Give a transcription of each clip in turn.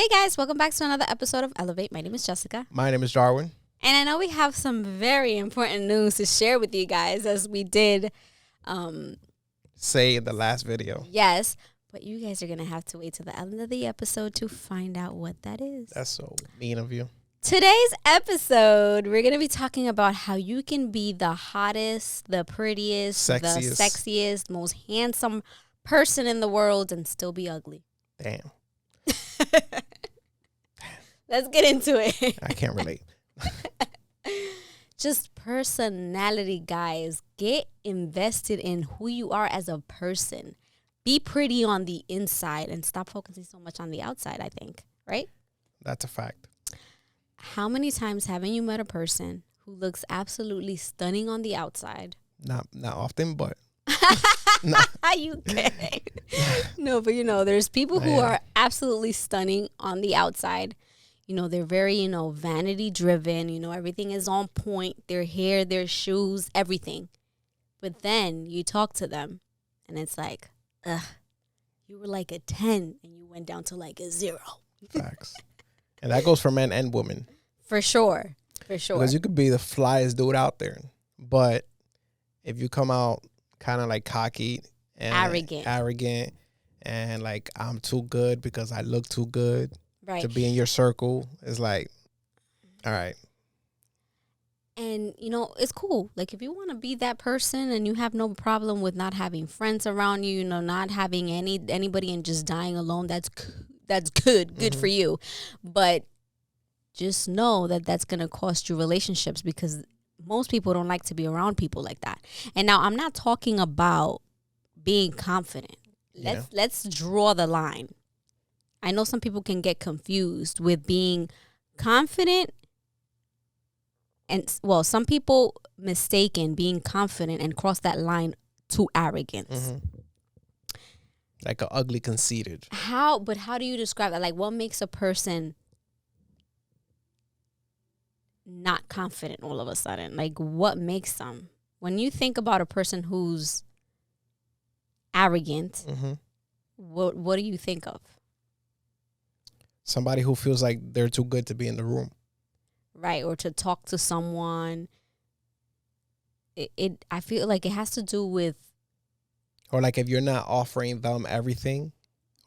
Hey guys, welcome back to another episode of Elevate. My name is Jessica. My name is Darwin. And I know we have some very important news to share with you guys as we did Say in the last video. yes, but you guys are going to have to wait till the end of the episode to find out what that is. That's so mean of you. Today's episode, we're going to be talking about how you can be the hottest, the prettiest, the sexiest, most handsome person in the world and still be ugly. Damn. Let's get into it. I can't relate. Just personality, guys. Get invested in who you are as a person. Be pretty on the inside and stop focusing so much on the outside, I think. Right? That's a fact. How many times haven't you met a person who looks absolutely stunning on the outside? Not often, but You kidding? No, but there's people who are absolutely stunning on the outside. They're very, vanity driven. Everything is on point. Their hair, their shoes, everything. But then you talk to them and it's like, you were like a 10 and you went down to like a 0. Facts. And that goes for men and women. For sure. Because you could be the flyest dude out there. But if you come out kind of like cocky and arrogant and like I'm too good because I look too good to be in your circle, it's like, all right. And it's cool. Like if you want to be that person and you have no problem with not having friends around you, not having anybody and just dying alone, that's good for you. But just know that that's going to cost you relationships because most people don't like to be around people like that. And now I'm not talking about being confident. Let's draw the line. I know some people can get confused with being confident. And some people mistaken being confident and cross that line to arrogance. Mm-hmm. Like an ugly conceited. How do you describe that? Like what makes a person not confident all of a sudden? Like what makes them? When you think about a person who's arrogant, what do you think of? Somebody who feels like they're too good to be in the room. Right, or to talk to someone. I feel like it has to do with, or like if you're not offering them everything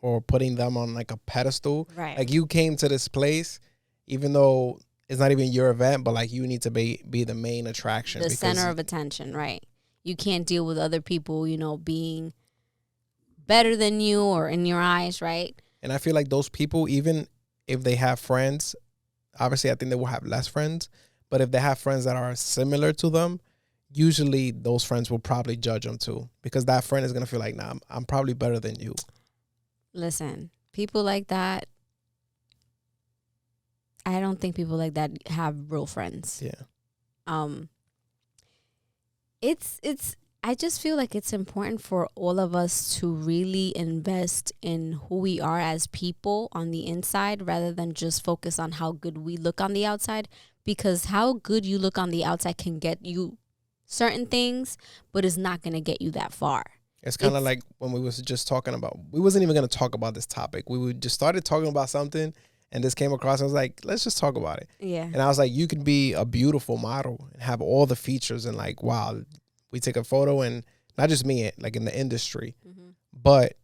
or putting them on like a pedestal. Right. Like you came to this place, even though it's not even your event, but like you need to be the main attraction. The center of attention, right. You can't deal with other people, being better than you or in your eyes, right? And I feel like those people, even if they have friends, obviously I think they will have less friends, but if they have friends that are similar to them, usually those friends will probably judge them too, because that friend is going to feel like, nah, I'm probably better than you. Listen, people like that, I don't think people like that have real friends. Yeah. I just feel like it's important for all of us to really invest in who we are as people on the inside rather than just focus on how good we look on the outside, because how good you look on the outside can get you certain things, but it's not going to get you that far. It's kind of like when we was just talking about, we wasn't even going to talk about this topic. We just started talking about something and this came across. I was like, let's just talk about it. Yeah. And I was like, you can be a beautiful model and have all the features and like, wow, we take a photo and not just me, like in the industry, but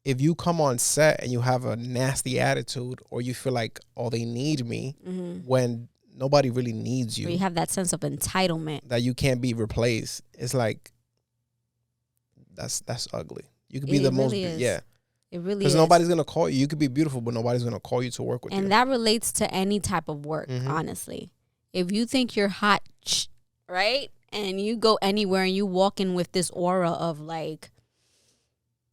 if you come on set and you have a nasty attitude or you feel like, oh, they need me when nobody really needs you. Or you have that sense of entitlement. That you can't be replaced. It's like, that's ugly. You could be the most, yeah. It really is. Because nobody's going to call you. You could be beautiful, but nobody's going to call you to work with you. And that relates to any type of work, honestly. If you think you're hot, right? And you go anywhere and you walk in with this aura of like,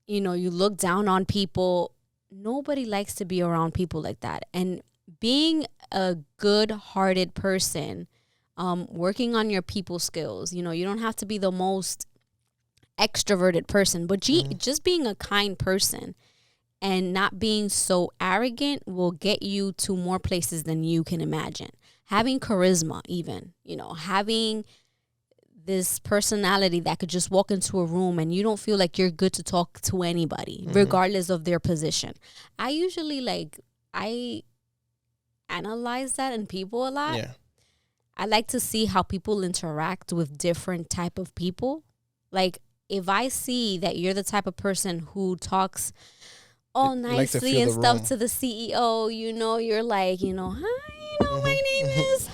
you look down on people. Nobody likes to be around people like that. And being a good-hearted person, working on your people skills, you don't have to be the most extroverted person, but just being a kind person and not being so arrogant will get you to more places than you can imagine. Having charisma even, having this personality that could just walk into a room and you don't feel like you're good to talk to anybody, regardless of their position. I usually I analyze that in people a lot. Yeah. I like to see how people interact with different type of people. Like, if I see that you're the type of person who talks all You like to nicely feel and the stuff room. to the CEO, you're like, hi, my name is.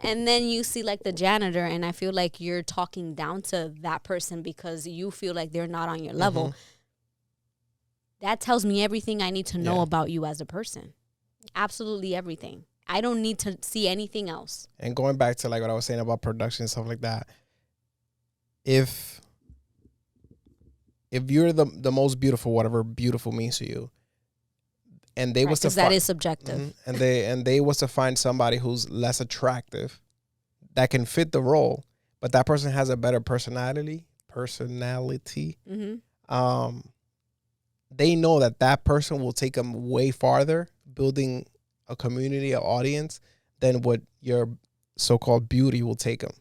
And then you see like the janitor, and I feel like you're talking down to that person because you feel like they're not on your level. That tells me everything I need to know about you as a person. Absolutely everything. I don't need to see anything else. And going back to like what I was saying about production and stuff like that, if you're the most beautiful, whatever beautiful means to you, and they was to that is subjective. and they was to find somebody who's less attractive that can fit the role, but that person has a better personality, they know that person will take them way farther building a community, an audience, than what your so-called beauty will take them.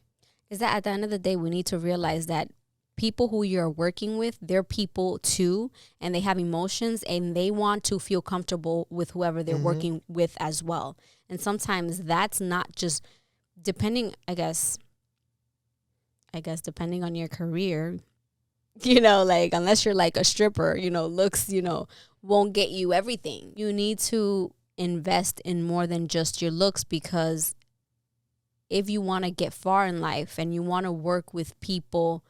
Is that at the end of the day, we need to realize that people who you're working with, they're people too, and they have emotions, and they want to feel comfortable with whoever they're working with as well. And sometimes that's not just depending, I guess depending on your career, like unless you're like a stripper, looks, won't get you everything. You need to invest in more than just your looks, because if you want to get far in life and you want to work with people,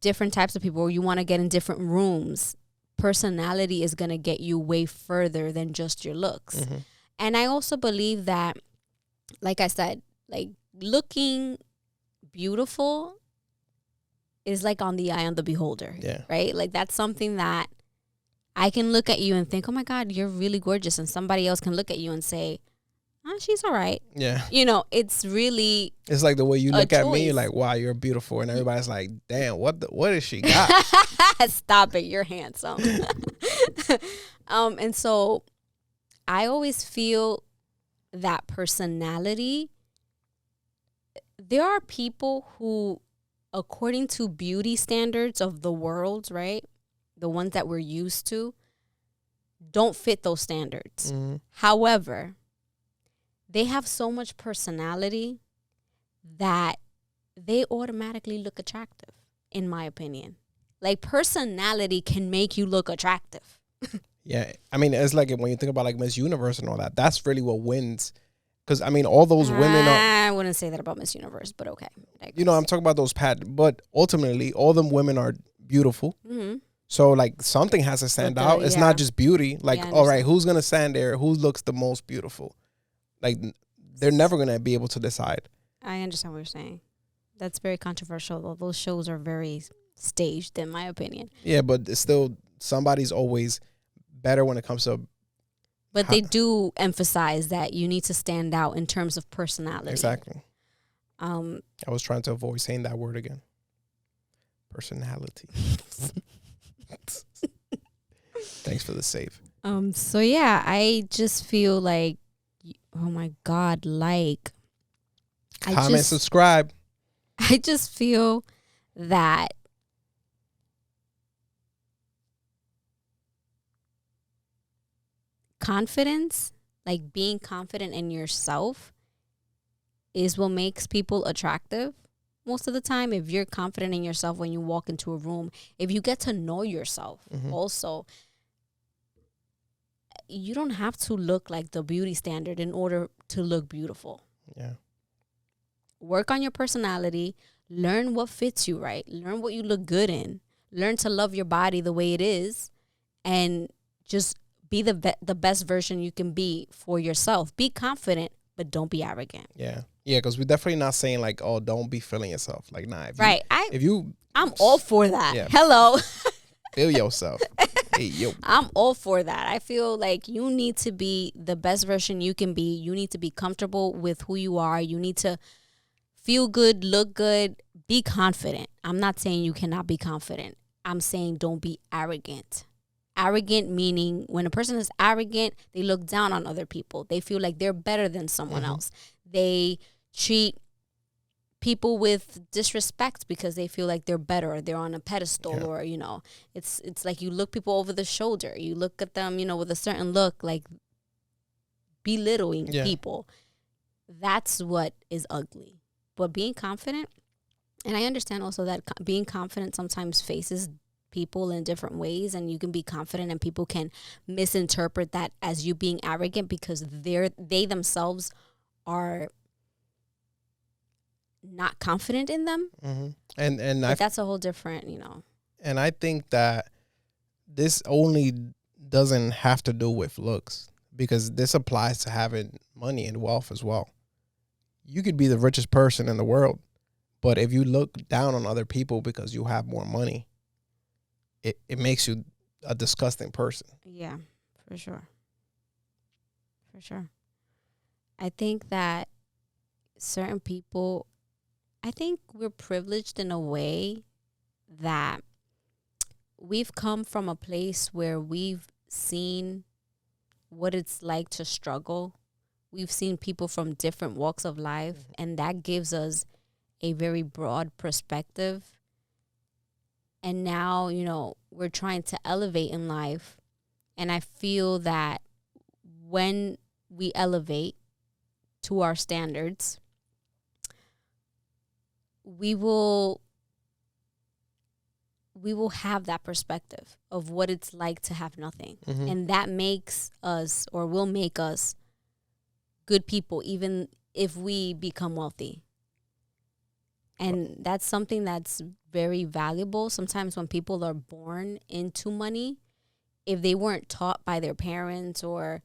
different types of people, or you want to get in different rooms, personality is going to get you way further than just your looks. And I also believe that, like I said, like looking beautiful is like on the eye of the beholder. Yeah. Right? Like that's something that I can look at you and think, oh my God, you're really gorgeous. And somebody else can look at you and say, she's all right. Yeah. It's really, it's like the way you look at me, you're like, wow, you're beautiful. And everybody's like, damn, what has she got? Stop it, you're handsome. And so I always feel that personality, there are people who, according to beauty standards of the world, right, the ones that we're used to, don't fit those standards. However, they have so much personality that they automatically look attractive, in my opinion. Like, personality can make you look attractive. Yeah. I mean, it's like when you think about like Miss Universe and all that, that's really what wins. Because, I mean, all those women are... I wouldn't say that about Miss Universe, but okay. I'm talking about those but ultimately, all them women are beautiful. So, like, something has to stand out. It's not just beauty. Like, all right, who's going to stand there? Who looks the most beautiful? Like, they're never going to be able to decide. I understand what you're saying. That's very controversial, though. Those shows are very staged, in my opinion. Yeah, but it's still, somebody's always better when it comes to... But they do emphasize that you need to stand out in terms of personality. Exactly. I was trying to avoid saying that word again. Personality. Thanks for the save. So, yeah, I just feel like, oh my God, like, comment, subscribe. I just feel that confidence, like being confident in yourself, is what makes people attractive. Most of the time, if you're confident in yourself when you walk into a room, if you get to know yourself also, you don't have to look like the beauty standard in order to look beautiful. Yeah. Work on your personality. Learn what fits you right. Learn what you look good in. Learn to love your body the way it is. And just be the best version you can be for yourself. Be confident, but don't be arrogant. Yeah. Yeah, because we're definitely not saying like, oh, don't be feeling yourself. Like, nah. I'm all for that. Yeah. Hello. Feel yourself. Hey, yo. I'm all for that. I feel like you need to be the best version you can be. You need to be comfortable with who you are. You need to feel good, look good, be confident. I'm not saying you cannot be confident. I'm saying don't be arrogant. Arrogant meaning when a person is arrogant, they look down on other people. They feel like they're better than someone else. They treat people with disrespect because they feel like they're better, or they're on a pedestal, Yeah. or it's like you look people over the shoulder. You look at them, with a certain look, like belittling Yeah. people. That's what is ugly. But being confident, and I understand also that being confident sometimes faces people in different ways, and you can be confident and people can misinterpret that as you being arrogant because they themselves are not confident in them. Mm-hmm. And But that's a whole different, And I think that this only doesn't have to do with looks, because this applies to having money and wealth as well. You could be the richest person in the world, but if you look down on other people because you have more money, it makes you a disgusting person. Yeah, for sure. For sure. I think that certain people, I think we're privileged in a way that we've come from a place where we've seen what it's like to struggle. We've seen people from different walks of life, and that gives us a very broad perspective. And now, we're trying to elevate in life. And I feel that when we elevate to our standards, we will have that perspective of what it's like to have nothing. Mm-hmm. And that makes us, or will make us, good people, even if we become wealthy. And that's something that's very valuable. Sometimes when people are born into money, if they weren't taught by their parents, or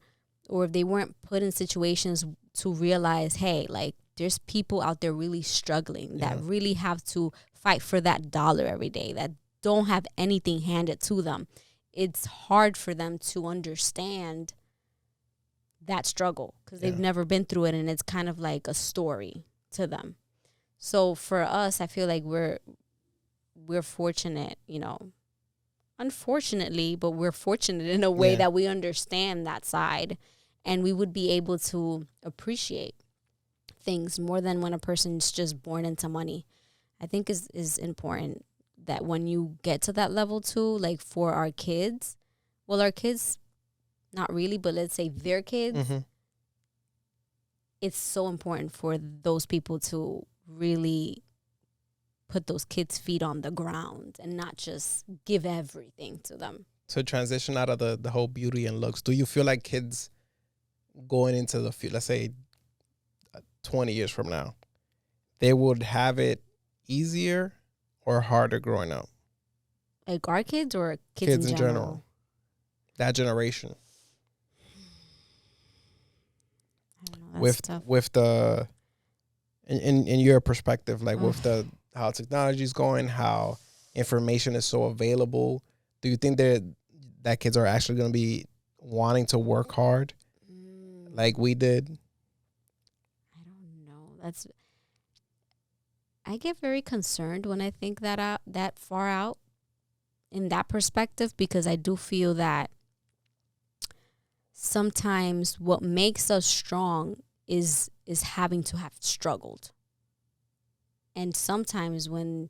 if they weren't put in situations to realize, hey, like, there's people out there really struggling that really have to fight for that dollar every day, that don't have anything handed to them. It's hard for them to understand that struggle because they've never been through it, and it's kind of like a story to them. So for us, I feel like we're fortunate, unfortunately, but we're fortunate in a way that we understand that side, and we would be able to appreciate things more than when a person's just born into money. I think is important that when you get to that level too, like for our kids, not really, but let's say their kids, it's so important for those people to really put those kids' feet on the ground and not just give everything to them. To transition out of the whole beauty and looks, do you feel like kids going into the future, let's say 20 years from now, they would have it easier or harder growing up? Like our kids or kids in general? That generation. I don't know, that's tough. With the in your perspective, like with the how technology is going, how information is so available, do you think that kids are actually going to be wanting to work hard like we did? I don't know. I get very concerned when I think that far out in that perspective, because I do feel that sometimes what makes us strong is having to have struggled. And sometimes when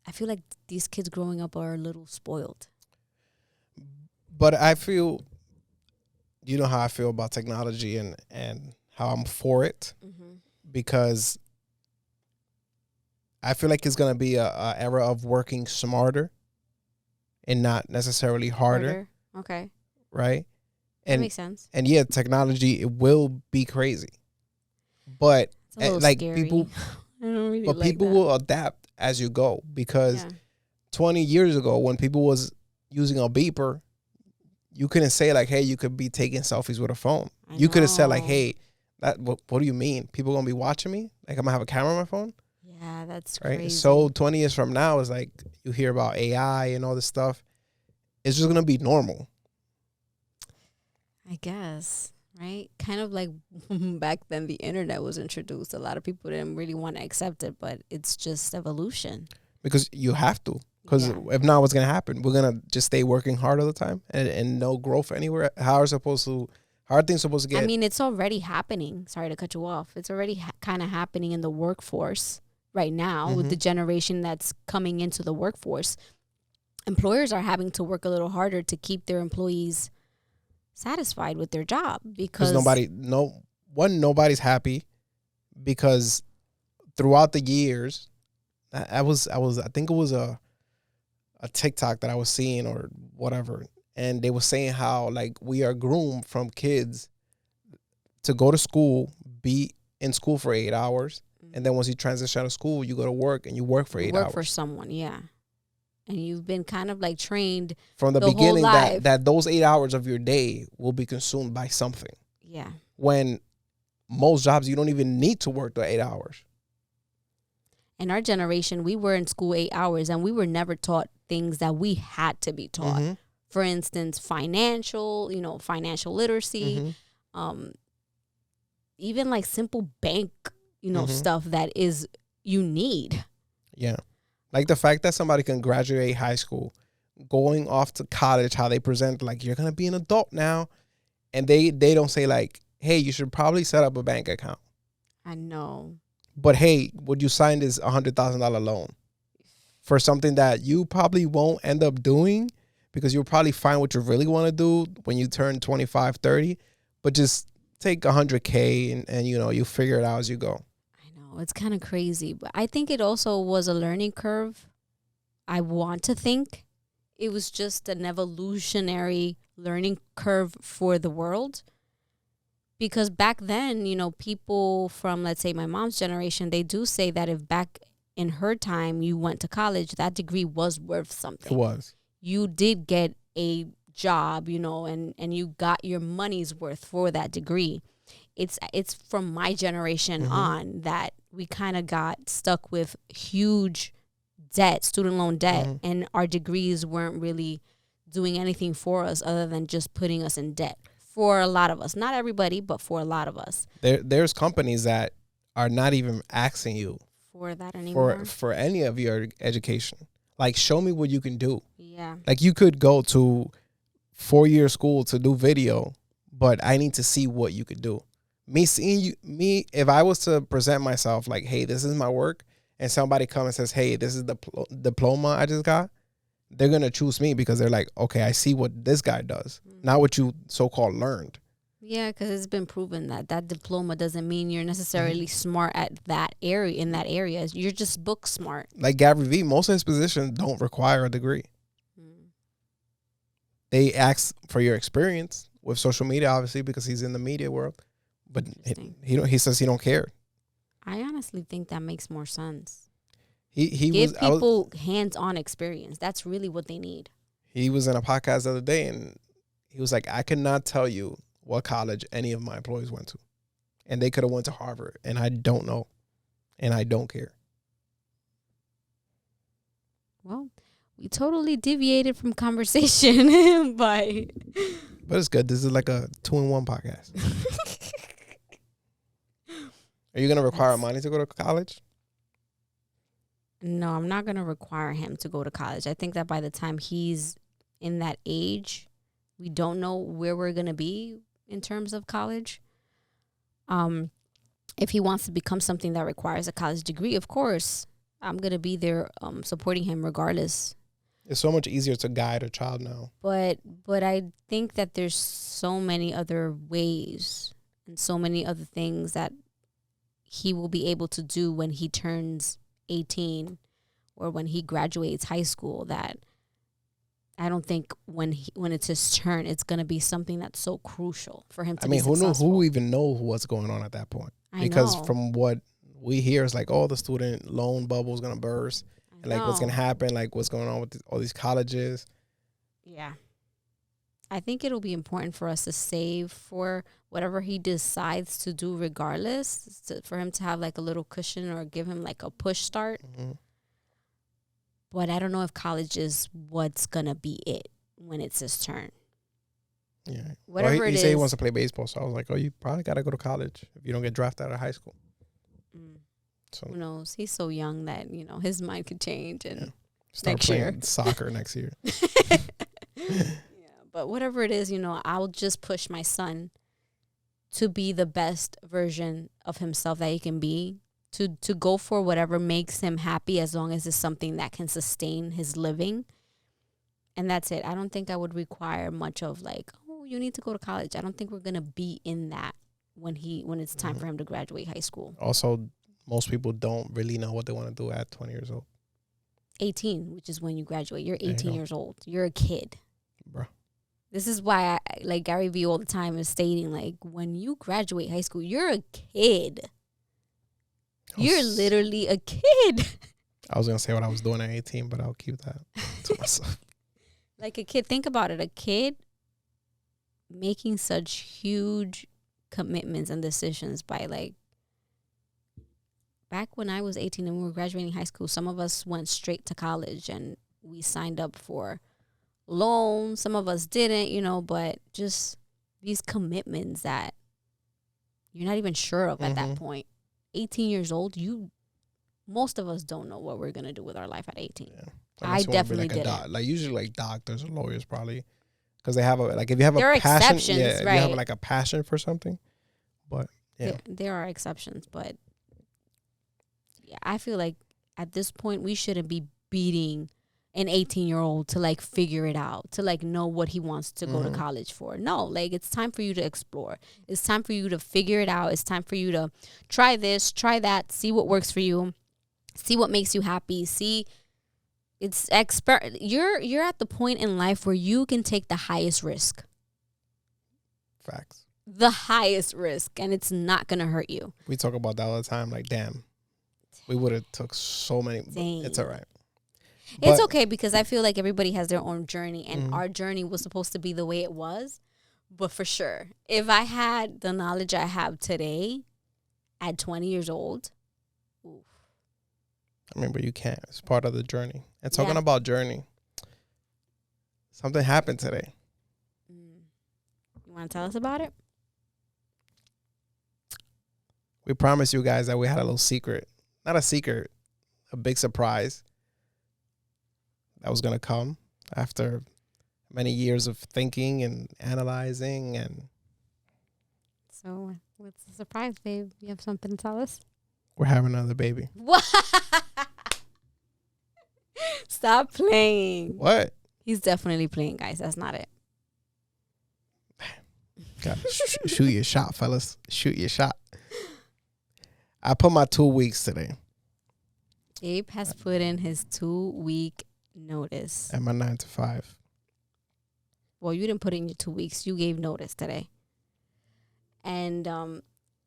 I feel like these kids growing up are a little spoiled. But I feel, you know how I feel about technology and how I'm for it, because I feel like it's going to be a era of working smarter and not necessarily harder. Okay. Right? That makes sense. And yeah, technology, it will be crazy. But it's a little like scary. people, I don't really but like people that. will adapt as you go, because 20 years ago when people was using a beeper, you couldn't say like, hey, you could be taking selfies with a phone. You could have said like, hey, what do you mean? People gonna be watching me? Like I'm gonna have a camera on my phone? Yeah, that's right? crazy. So 20 years from now is like you hear about AI and all this stuff. It's just gonna be normal. I guess, right? Kind of like back then the internet was introduced. A lot of people didn't really want to accept it, but it's just evolution. Because you have to. Because if not, what's gonna happen? We're gonna just stay working hard all the time and no growth anywhere. How are How are things supposed to get? I mean, it's already happening. Sorry to cut you off. It's already kind of happening in the workforce right now with the generation that's coming into the workforce. Employers are having to work a little harder to keep their employees satisfied with their job because nobody's happy, because throughout the years, I think it was a TikTok that I was seeing or whatever, and they were saying how like we are groomed from kids to go to school, be in school for 8 hours, and then once you transition out of school, you go to work and you work for 8 hours. Work for someone, yeah. And you've been kind of like trained from the beginning that those 8 hours of your day will be consumed by something. Yeah. When most jobs, you don't even need to work the 8 hours. In our generation, we were in school 8 hours and we were never taught things that we had to be taught. For instance, financial literacy, even like simple bank, stuff that is you need. Yeah. Like the fact that somebody can graduate high school, going off to college, how they present like you're going to be an adult now. And they don't say like, hey, you should probably set up a bank account. I know. But hey, would you sign this $100,000 loan for something that you probably won't end up doing because you'll probably find what you really want to do when you turn 25, 30, but just take $100K and you figure it out as you go. It's kind of crazy, but I think it also was a learning curve. I want to think it was just an evolutionary learning curve for the world. Because back then, people from, let's say, my mom's generation, they do say that if back in her time you went to college, that degree was worth something. It was. You did get a job, and you got your money's worth for that degree. It's from my generation on that we kind of got stuck with huge debt, student loan debt, and our degrees weren't really doing anything for us other than just putting us in debt for a lot of us. Not everybody, but for a lot of us. There's companies that are not even asking you for that anymore. For any of your education. Like, show me what you can do. Yeah. Like, you could go to 4-year school to do video, but I need to see what you could do. If I was to present myself like, hey, this is my work, and somebody comes and says, hey, this is the diploma I just got, they're going to choose me because they're like, okay, I see what this guy does, not what you so-called learned. Yeah, because it's been proven that diploma doesn't mean you're necessarily smart at that area. In that area, you're just book smart. Like Gary Vee, most of his positions don't require a degree. They ask for your experience with social media, obviously, because he's in the media world. But he says he don't care. I honestly think that makes more sense. Give people hands-on experience. That's really what they need. He was in a podcast the other day, and he was like, I cannot tell you what college any of my employees went to. And they could have went to Harvard, and I don't know. And I don't care. Well, we totally deviated from conversation. But it's good. This is like a 2-in-1 podcast. Are you going to require Amani to go to college? No, I'm not going to require him to go to college. I think that by the time he's in that age, we don't know where we're going to be in terms of college. If he wants to become something that requires a college degree, of course, I'm going to be there supporting him regardless. It's so much easier to guide a child now. But I think that there's so many other ways and so many other things that he will be able to do when he turns 18 or when he graduates high school, that I don't think when it's his turn, it's going to be something that's so crucial for him to be successful. Who even knows what's going on at that point? Because from what we hear, it's like, oh, the student loan bubble is going to burst. And like what's going to happen, like what's going on with all these colleges. Yeah. I think it'll be important for us to save for whatever he decides to do regardless, for him to have like a little cushion or give him like a push start. But I don't know if college is what's going to be it when it's his turn. Yeah. Whatever he said he wants to play baseball, so I was like, oh, you probably got to go to college if you don't get drafted out of high school. So who knows? He's so young that, his mind could change and start next playing year. Soccer next year. But whatever it is, I'll just push my son to be the best version of himself that he can be, to go for whatever makes him happy, as long as it's something that can sustain his living. And that's it. I don't think I would require much of like, oh, you need to go to college. I don't think we're going to be in that when it's time for him to graduate high school. Also, most people don't really know what they want to do at 20 years old. 18, which is when you graduate. You're 18 years old. You're a kid. Bro. This is why like Gary Vee all the time is stating, like, when you graduate high school, you're a kid. You're literally a kid. I was going to say what I was doing at 18, but I'll keep that to myself. Like a kid, think about it. A kid making such huge commitments and decisions by, like, back when I was 18 and we were graduating high school, some of us went straight to college and we signed up for loans. Some of us didn't, but just these commitments that you're not even sure of at that point. 18 years old, most of us don't know what we're going to do with our life at 18. Yeah. I definitely didn't. Like usually like doctors or lawyers probably, because they have if you have there a passion, exceptions, right. You have like a passion for something, but yeah. There are exceptions, but yeah, I feel like at this point we shouldn't be beating an 18-year-old to like figure it out, to like know what he wants to go to college for. No, like it's time for you to explore. It's time for you to figure it out. It's time for you to try this, try that, see what works for you, see what makes you happy, see. You're at the point in life where you can take the highest risk. Facts. The highest risk, and it's not gonna hurt you. We talk about that all the time. Like, damn, we would have took so many. It's all right. It's okay, because I feel like everybody has their own journey, and our journey was supposed to be the way it was. But for sure, if I had the knowledge I have today at 20 years old, oof. I mean, but you can't. It's part of the journey. And talking about journey, something happened today. You want to tell us about it? We promised you guys that we had a little secret. Not a secret, a big surprise that was going to come after many years of thinking and analyzing. And so what's the surprise, babe? You have something to tell us? We're having another baby. What? Stop playing. What? He's definitely playing, guys. That's not it. God, shoot your shot, fellas. Shoot your shot. I put my 2 weeks today. Abe has put in his 2-week notice. At my 9 to 5. Well, you didn't put in your 2 weeks. You gave notice today. And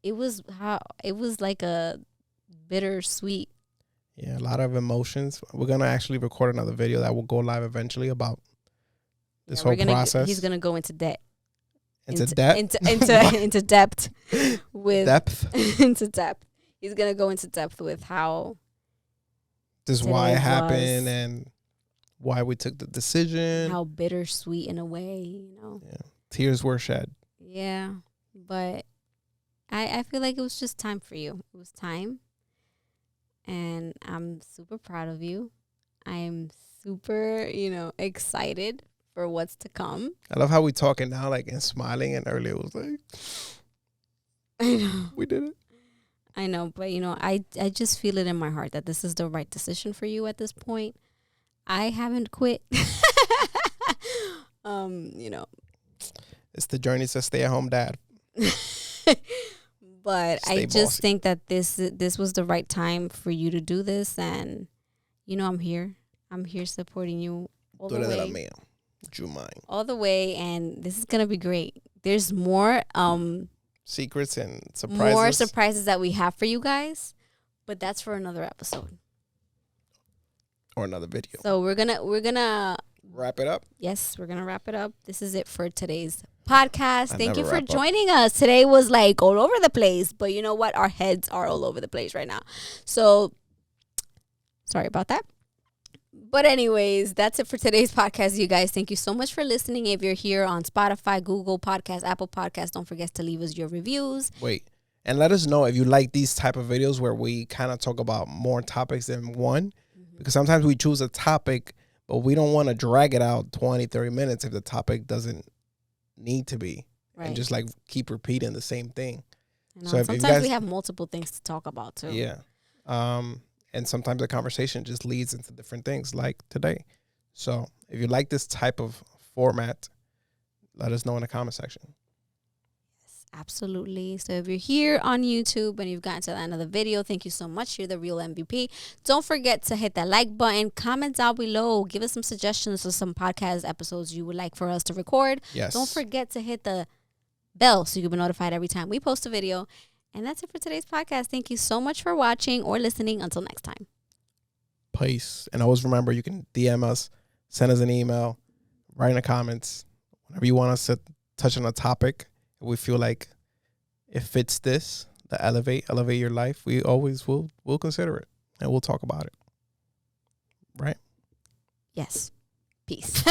it was like a bittersweet. Yeah, a lot of emotions. We're going to actually record another video that will go live eventually about this whole process. He's going to go into debt. Into depth? Into depth. With depth? Into depth. He's going to go into depth with how this is why it happened and why we took the decision. How bittersweet in a way, Yeah. Tears were shed. Yeah. But I feel like it was just time for you. It was time. And I'm super proud of you. I'm super, excited for what's to come. I love how we talking now, like, and smiling, and earlier it was like, I know. We did it. I know, but, I just feel it in my heart that this is the right decision for you at this point. I haven't quit. It's the journey to stay at home dad. But I just think that this was the right time for you to do this, and I'm here. I'm here supporting you all the way. All the way, and this is gonna be great. There's more secrets and surprises. More surprises that we have for you guys, but that's for another episode or another video. So we're gonna wrap it up. Yes, we're gonna wrap it up. This is it for today's podcast. Thank you for joining us. Today was like all over the place, but you know what? Our heads are all over the place right now. So sorry about that. But anyways, that's it for today's podcast, you guys. Thank you so much for listening. If you're here on Spotify, Google Podcasts, Apple Podcasts, don't forget to leave us your reviews. Wait, and let us know if you like these type of videos where we kind of talk about more topics than one. Because sometimes we choose a topic, but we don't want to drag it out 20, 30 minutes if the topic doesn't need to be. and just like keep repeating the same thing. So sometimes we have multiple things to talk about too. Yeah. And sometimes the conversation just leads into different things like today. So if you like this type of format, let us know in the comment section. Yes, absolutely. So if you're here on YouTube and you've gotten to the end of the video, thank you so much. You're the real MVP. Don't forget to hit that like button, comment down below, give us some suggestions of some podcast episodes you would like for us to record. Yes. Don't forget to hit the bell so you can be notified every time we post a video. And that's it for today's podcast. Thank you so much for watching or listening. Until next time. Peace. And always remember, you can DM us, send us an email, write in the comments. Whenever you want us to touch on a topic, if we feel like it fits this, the elevate your life, we always will consider it and we'll talk about it. Right? Yes. Peace.